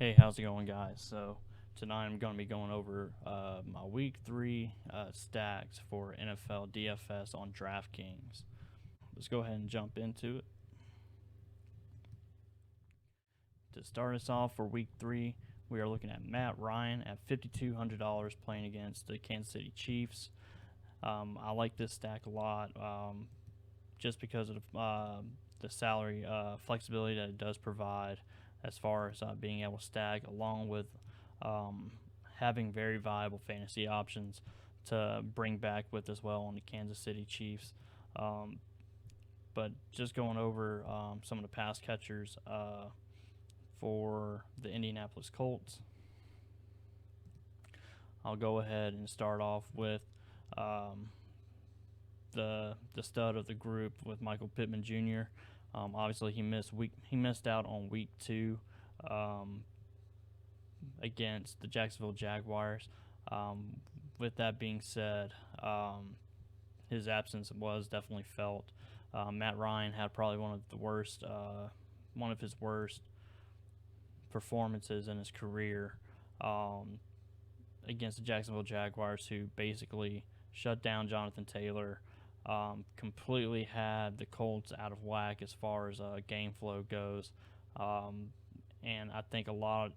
Hey, how's it going, guys? So tonight I'm going to be going over my Week 3 stacks for NFL DFS on DraftKings. Let's go ahead and jump into it. To start us off for Week 3, we are looking at Matt Ryan at $5,200 playing against the Kansas City Chiefs. I like this stack a lot just because of the salary flexibility that it does provide as far as being able to stack, along with having very viable fantasy options to bring back with as well on the Kansas City Chiefs. But just going over some of the pass catchers for the Indianapolis Colts, I'll go ahead and start off with the stud of the group with Michael Pittman Jr. Obviously, he missed out on week 2 against the Jacksonville Jaguars. With that being said, his absence was definitely felt. Matt Ryan had probably one of his worst performances in his career against the Jacksonville Jaguars, who basically shut down Jonathan Taylor. Completely had the Colts out of whack as far as game flow goes, and I think a lot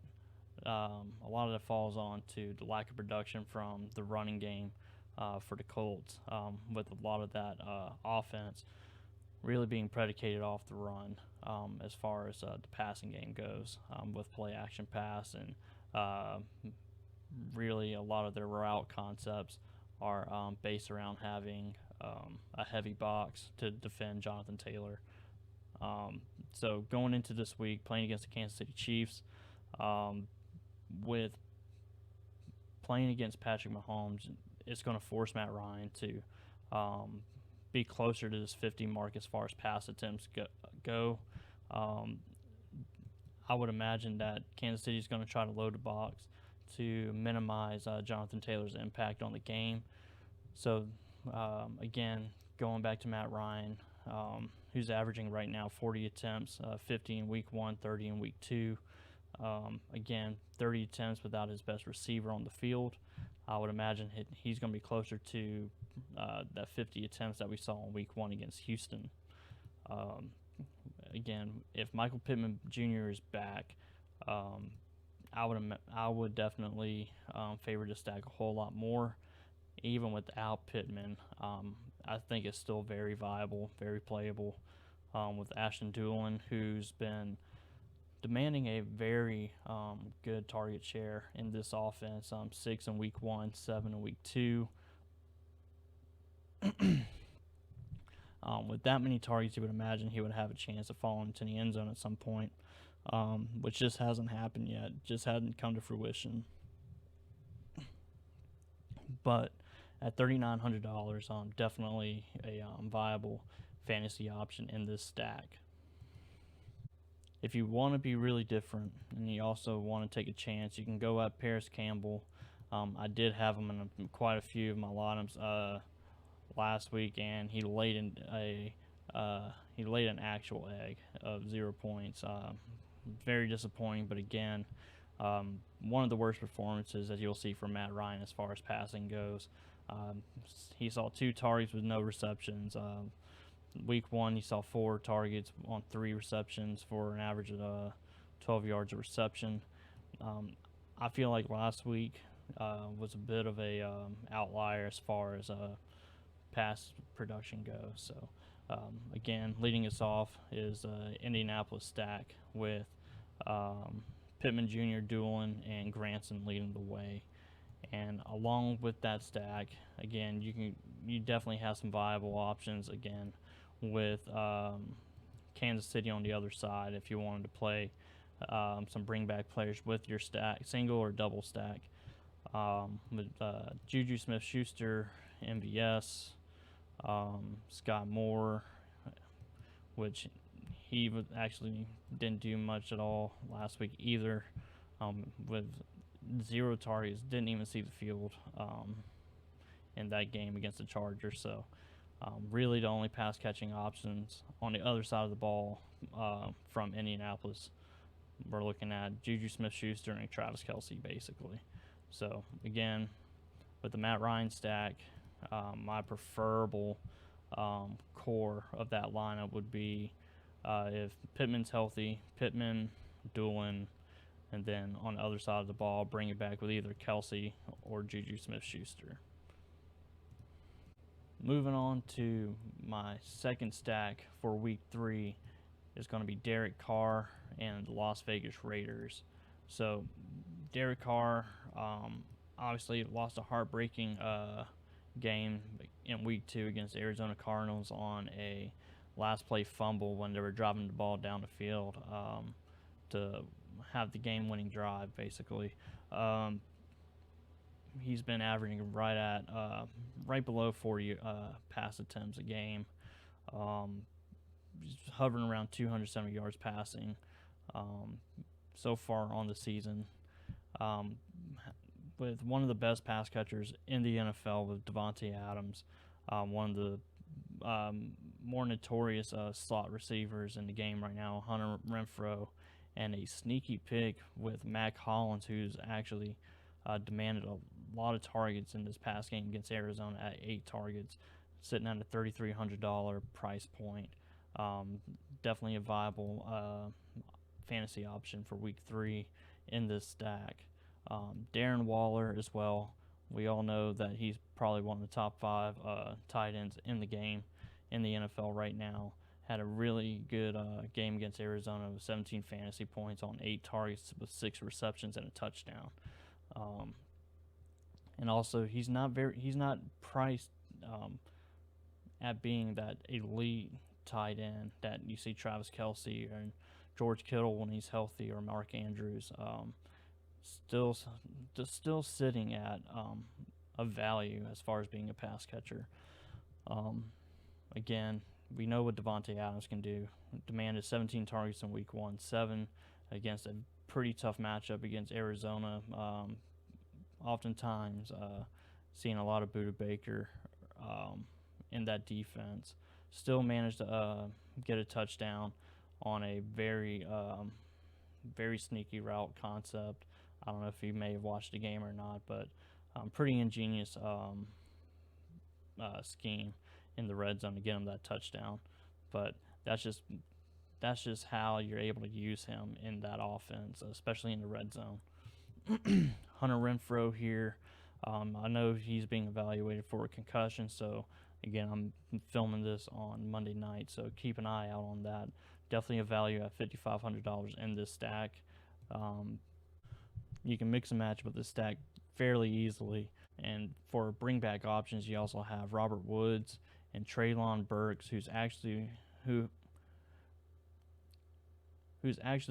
of that falls on to the lack of production from the running game for the Colts, with a lot of that offense really being predicated off the run as far as the passing game goes, with play action pass, and really a lot of their route concepts are based around having a heavy box to defend Jonathan Taylor. So going into this week, playing against the Kansas City Chiefs, with playing against Patrick Mahomes, it's going to force Matt Ryan to be closer to this 50 mark as far as pass attempts go. I would imagine that Kansas City is going to try to load the box to minimize Jonathan Taylor's impact on the game. So, again, going back to Matt Ryan, who's averaging right now 40 attempts, 50 in week 1, 30 in week 2. Again, 30 attempts without his best receiver on the field. I would imagine he's going to be closer to that 50 attempts that we saw in week 1 against Houston. Again, if Michael Pittman Jr. is back, I would definitely favor to stack a whole lot more. Even without Pittman, I think it's still very viable, very playable, with Ashton Doolin, who's been demanding a very good target share in this offense. 6 in week 1, 7 in week 2. With that many targets, you would imagine he would have a chance of falling into the end zone at some point, which just hasn't happened yet, just hadn't come to fruition. But at $3,900, definitely a viable fantasy option in this stack. If you want to be really different and you also want to take a chance, you can go at Paris Campbell. I did have him in quite a few of my lineups last week, and he laid an actual egg of 0 points. Very disappointing, but again, one of the worst performances that you'll see from Matt Ryan as far as passing goes. He saw 2 targets with no receptions. Week 1, he saw 4 targets on 3 receptions for an average of 12 yards of reception. I feel like last week was a bit of a outlier as far as pass production goes. So, again, leading us off is Indianapolis stack with Pittman Jr., Doolin, and Granson leading the way. And along with that stack, again, you definitely have some viable options again with Kansas City on the other side if you wanted to play some bring back players with your stack, single or double stack, with Juju Smith-Schuster, MVS, Scott Moore, which he actually didn't do much at all last week either, with 0 targets, didn't even see the field in that game against the Chargers. So really the only pass catching options on the other side of the ball from Indianapolis we're looking at Juju Smith-Schuster and Travis Kelce, basically. So, again, with the Matt Ryan stack, my preferable core of that lineup would be if Pittman's healthy, Pittman, Doolin, and then on the other side of the ball, bring it back with either Kelce or Juju Smith-Schuster. Moving on to my second stack for Week 3 is going to be Derek Carr and the Las Vegas Raiders. So, Derek Carr obviously lost a heartbreaking game in Week 2 against the Arizona Cardinals on a last play fumble when they were driving the ball down the field to have the game-winning drive, basically. He's been averaging right below 40 pass attempts a game. Hovering around 270 yards passing so far on the season. With one of the best pass catchers in the NFL with Devontae Adams, one of the more notorious slot receivers in the game right now, Hunter Renfrow, and a sneaky pick with Mac Hollins, who's actually demanded a lot of targets in this past game against Arizona at 8 targets, sitting at a $3,300 price point. Definitely a viable fantasy option for Week 3 in this stack. Darren Waller as well. We all know that he's probably one of the top 5 tight ends in the game in the NFL right now. Had a really good game against Arizona with 17 fantasy points on 8 targets with 6 receptions and a touchdown. And also, he's not priced at being that elite tight end that you see Travis Kelce and George Kittle when he's healthy, or Mark Andrews. Still sitting at a value as far as being a pass catcher. Again, we know what Devontae Adams can do. Demanded 17 targets in Week 1, 7 against a pretty tough matchup against Arizona. Oftentimes, seeing a lot of Budda Baker in that defense. Still managed to get a touchdown on a very sneaky route concept. I don't know if you may have watched the game or not, but pretty ingenious scheme in the red zone to get him that touchdown. But that's just how you're able to use him in that offense, especially in the red zone. Hunter Renfrow here. I know he's being evaluated for a concussion, so again, I'm filming this on Monday night, so keep an eye out on that. Definitely a value at $5,500 in this stack. You can mix and match with this stack fairly easily. And for bring-back options, you also have Robert Woods and Treylon Burks, who's actually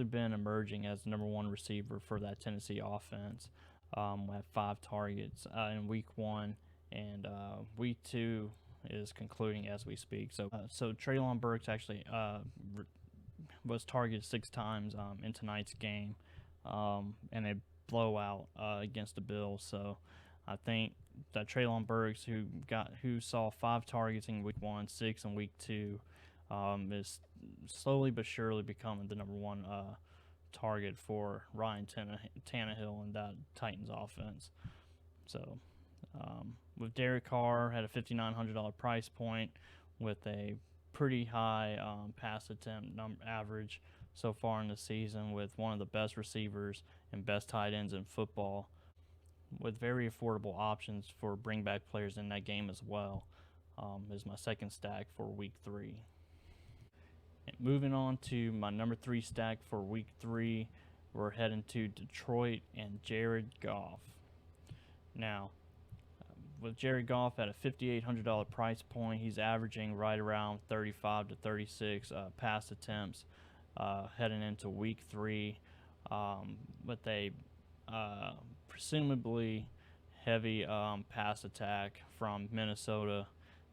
been emerging as the number 1 receiver for that Tennessee offense. At 5 targets in Week 1, and Week 2 is concluding as we speak. So Treylon Burks actually was targeted 6 times in tonight's game, and a blowout against the Bills. So I think that Treylon Burks, who saw 5 targets in Week 1, 6 in Week 2, is slowly but surely becoming the number 1 target for Ryan Tannehill and that Titans offense. So with Derek Carr at a $5,900 price point with a pretty high pass attempt average so far in the season, with one of the best receivers and best tight ends in football, with very affordable options for bring back players in that game as well, is my second stack for Week 3. And moving on to my number 3 stack for Week 3, we're heading to Detroit and Jared Goff. Now, with Jared Goff at a $5,800 price point, he's averaging right around 35 to 36 pass attempts heading into Week 3, with a presumably heavy pass attack from Minnesota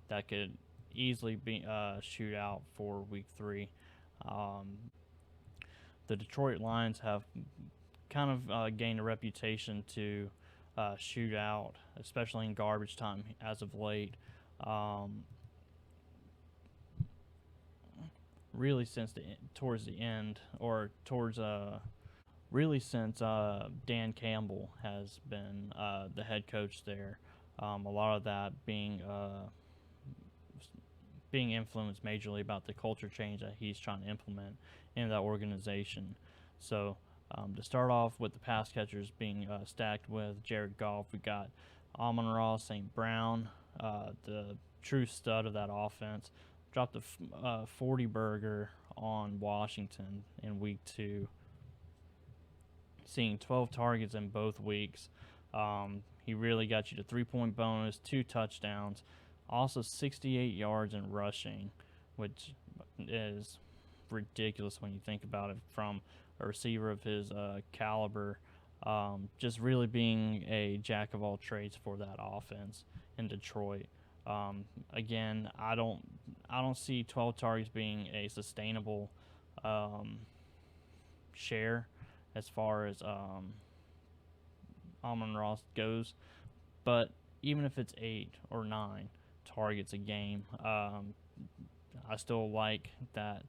that could easily be shootout for Week 3. The Detroit Lions have kind of gained a reputation to shoot out, especially in garbage time as of late. Really since towards the end, or towards really since Dan Campbell has been the head coach there. A lot of that being influenced majorly about the culture change that he's trying to implement in that organization. So to start off with the pass catchers being stacked with Jared Goff, we got Amon-Ra St. Brown, the true stud of that offense, dropped a 40 burger on Washington in week 2, seeing 12 targets in both weeks. He really got you to 3-point bonus, 2 touchdowns, also 68 yards in rushing, which is ridiculous when you think about it from a receiver of his caliber. Just really being a jack of all trades for that offense in Detroit. Again, I don't see 12 targets being a sustainable share as far as Amon-Ra goes, but even if it's 8 or 9 targets a game, I still like that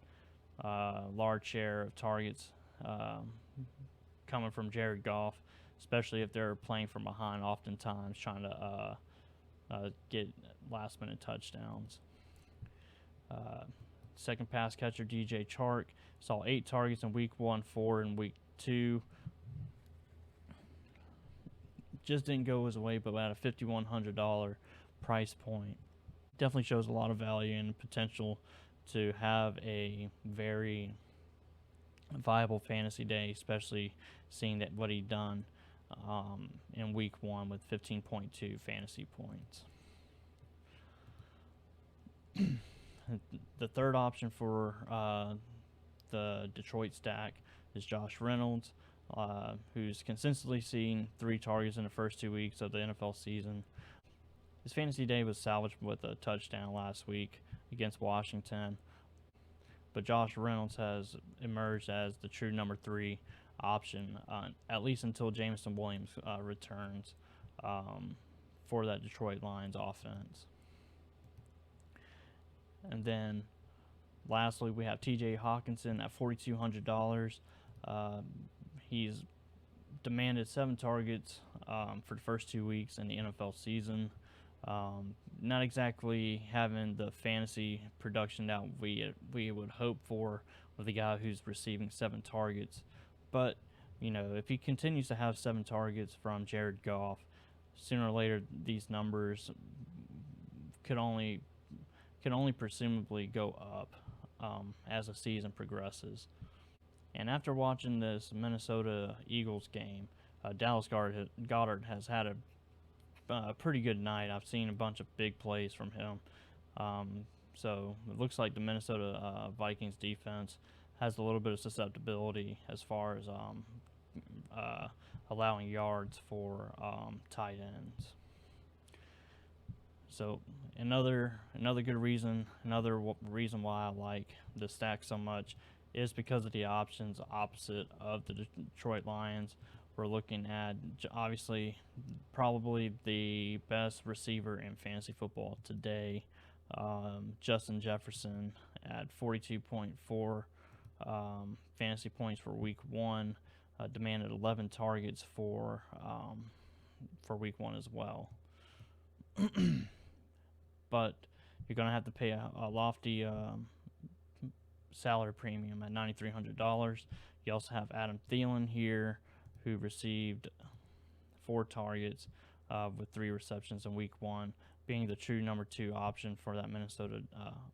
large share of targets coming from Jared Goff, especially if they're playing from behind, oftentimes trying to get last-minute touchdowns. Second pass catcher, DJ Chark, saw 8 targets in week 1, 4 in week 2. Just didn't go his way, but at a $5,100 price point, definitely shows a lot of value and potential to have a very viable fantasy day, especially seeing that what he done in week 1 with 15.2 fantasy points. The third option for the Detroit stack is Josh Reynolds, who's consistently seen 3 targets in the first 2 weeks of the NFL season. His fantasy day was salvaged with a touchdown last week against Washington, but Josh Reynolds has emerged as the true number 3 option, at least until Jameson Williams returns for that Detroit Lions offense. And then lastly, we have TJ Hockenson at $4,200. He's demanded 7 targets for the first 2 weeks in the NFL season. Not exactly having the fantasy production that we would hope for with a guy who's receiving 7 targets. But, if he continues to have 7 targets from Jared Goff, sooner or later these numbers could only presumably go up as the season progresses. And after watching this Minnesota Eagles game, Dallas Goedert has had a pretty good night. I've seen a bunch of big plays from him. So it looks like the Minnesota Vikings defense has a little bit of susceptibility as far as allowing yards for tight ends. So another good reason, reason why I like the stack so much is because of the options opposite of the Detroit Lions. We're looking at, obviously, probably the best receiver in fantasy football today, Justin Jefferson, at 42.4 fantasy points for week 1, demanded 11 targets for week 1 as well. But you're going to have to pay a lofty salary premium at $9,300. You also have Adam Thielen here, who received 4 targets with 3 receptions in week 1, being the true number 2 option for that Minnesota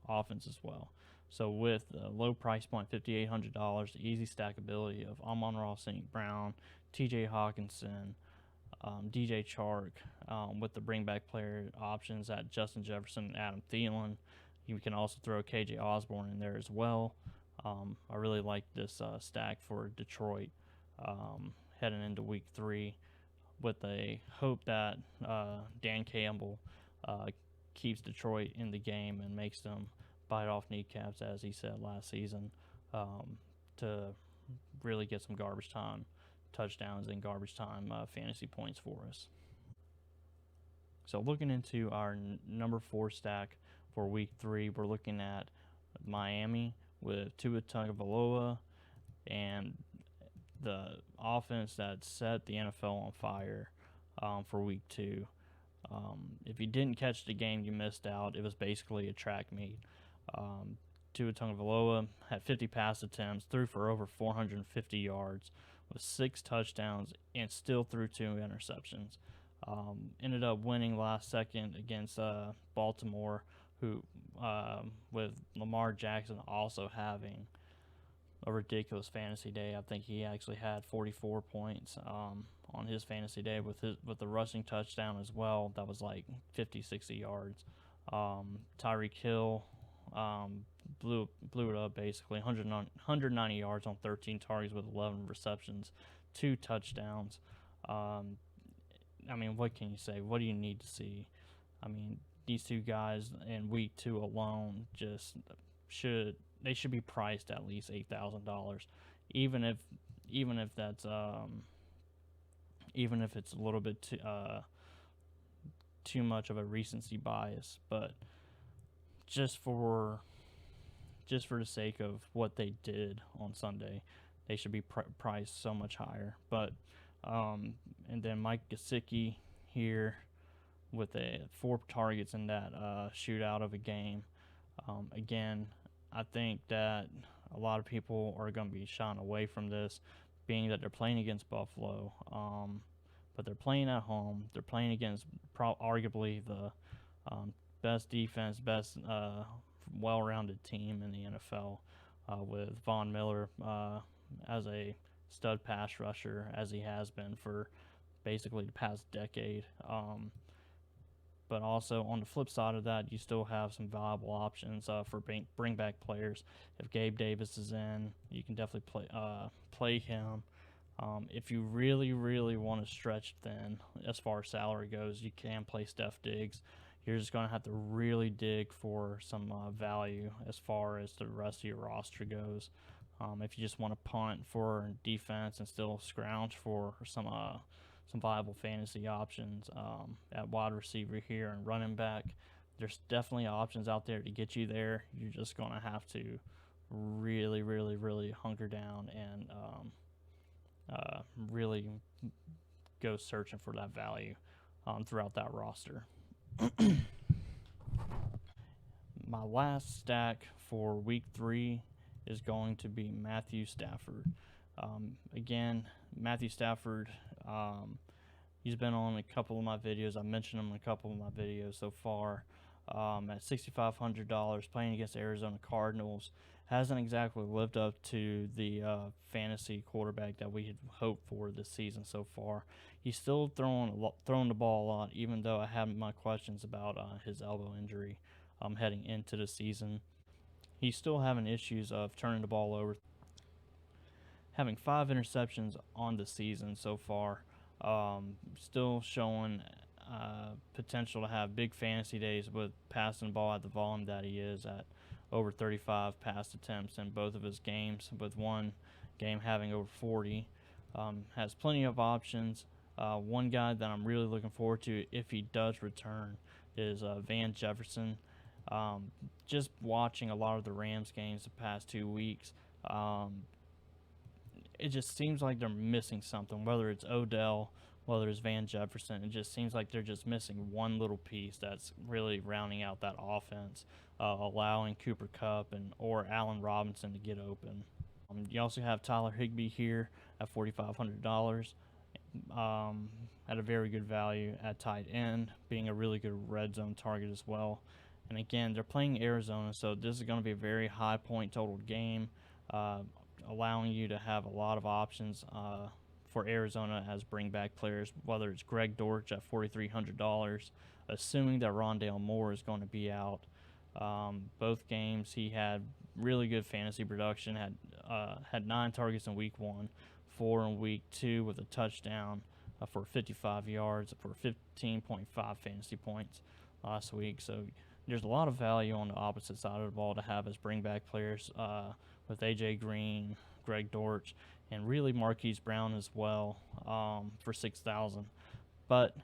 offense as well. So with a low price point, $5,800, the easy stackability of Amon-Ra St. Brown, TJ Hockenson, DJ Chark, with the bring back player options at Justin Jefferson and Adam Thielen. You can also throw KJ Osborne in there as well. I really like this stack for Detroit heading into week 3, with a hope that Dan Campbell keeps Detroit in the game and makes them bite off kneecaps, as he said last season, to really get some garbage time touchdowns and garbage time fantasy points for us. So looking into our number 4 stack for week 3, we're looking at Miami with Tua Tagovailoa, and the offense that set the NFL on fire for week 2. If you didn't catch the game, you missed out. It was basically a track meet. Tua Tagovailoa had 50 pass attempts, threw for over 450 yards with 6 touchdowns, and still threw 2 interceptions. Ended up winning last second against Baltimore, who with Lamar Jackson also having a ridiculous fantasy day. I think he actually had 44 points on his fantasy day with the rushing touchdown as well. That was like 50, 60 yards. Tyreek Hill blew it up basically. 190 yards on 13 targets with 11 receptions, 2 touchdowns. I mean, what can you say? What do you need to see? I mean, these 2 guys in week 2 alone just should be priced at least $8,000, even if that's even if it's a little bit too much of a recency bias. But just for the sake of what they did on Sunday, they should be priced so much higher. But and then Mike Gesicki here with 4 targets in that shootout of a game. Again, I think that a lot of people are going to be shying away from this, being that they're playing against Buffalo, but they're playing at home. They're playing against arguably the best defense, best well-rounded team in the NFL, with Von Miller as a stud pass rusher, as he has been for basically the past decade. But also on the flip side of that, you still have some viable options for bring back players. If Gabe Davis is in, you can definitely play him. If you really, really want to stretch thin as far as salary goes, you can play Steph Diggs. You're just going to have to really dig for some value as far as the rest of your roster goes. If you just want to punt for defense and still scrounge for some viable fantasy options at wide receiver here and running back, there's definitely options out there to get you there. You're just going to have to really, really, really hunker down and really go searching for that value throughout that roster. My last stack for week 3 is going to be Matthew Stafford. Again, Matthew Stafford, he's been on a couple of my videos. I mentioned him in a couple of my videos so far. At $6,500, playing against Arizona Cardinals, hasn't exactly lived up to the fantasy quarterback that we had hoped for this season so far. He's still throwing the ball a lot, even though I have my questions about his elbow injury heading into the season. He's still having issues of turning the ball over, having 5 interceptions on the season so far. Still showing potential to have big fantasy days with passing the ball at the volume that he is at, over 35 pass attempts in both of his games, with one game having over 40. Has plenty of options. One guy that I'm really looking forward to if he does return is Van Jefferson. Just watching a lot of the Rams games the past 2 weeks, it just seems like they're missing something, whether it's Odell, whether it's Van Jefferson. It just seems like they're just missing one little piece that's really rounding out that offense, allowing Cooper Kupp or Allen Robinson to get open. You also have Tyler Higbee here at $4,500 at a very good value at tight end, being a really good red zone target as well. And again, they're playing Arizona, so this is going to be a very high point total game, allowing you to have a lot of options for Arizona as bring back players, whether it's Greg Dortch at $4,300, assuming that Rondale Moore is going to be out. Both games he had really good fantasy production, had 9 targets in week 1, 4 in week 2 with a touchdown for 55 yards for 15.5 fantasy points last week. So there's a lot of value on the opposite side of the ball to have as bring back players with A.J. Green, Greg Dortch, and really Marquise Brown as well for $6,000. But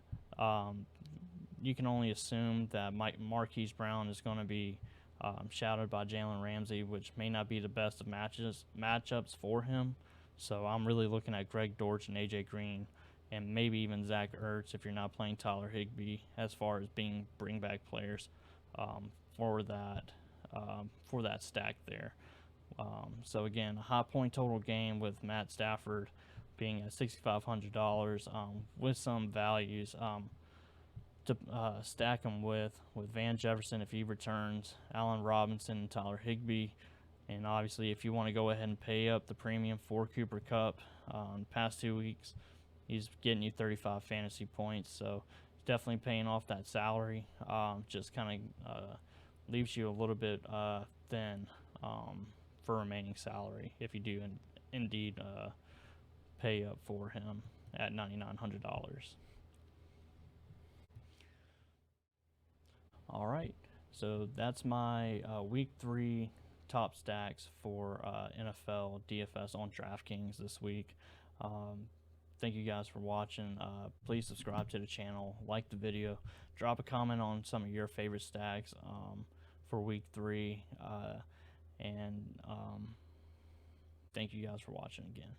you can only assume that Marquise Brown is going to be shadowed by Jalen Ramsey, which may not be the best of matchups for him. So I'm really looking at Greg Dortch and AJ Green, and maybe even Zach Ertz if you're not playing Tyler Higbee, as far as being bring back players um, for that stack there. So again, a high point total game with Matt Stafford being at $6,500 with some values to stack him with Van Jefferson if he returns, Allen Robinson, and Tyler Higbee. And obviously, if you want to go ahead and pay up the premium for Cooper Kupp, the past 2 weeks, he's getting you 35 fantasy points. So definitely paying off that salary. Just kind of leaves you a little bit thin for remaining salary if you do indeed pay up for him at $9,900. All right, so that's my week 3 top stacks for NFL DFS on DraftKings this week. Thank you guys for watching. Please subscribe to the channel, like the video, drop a comment on some of your favorite stacks for week 3, and thank you guys for watching again.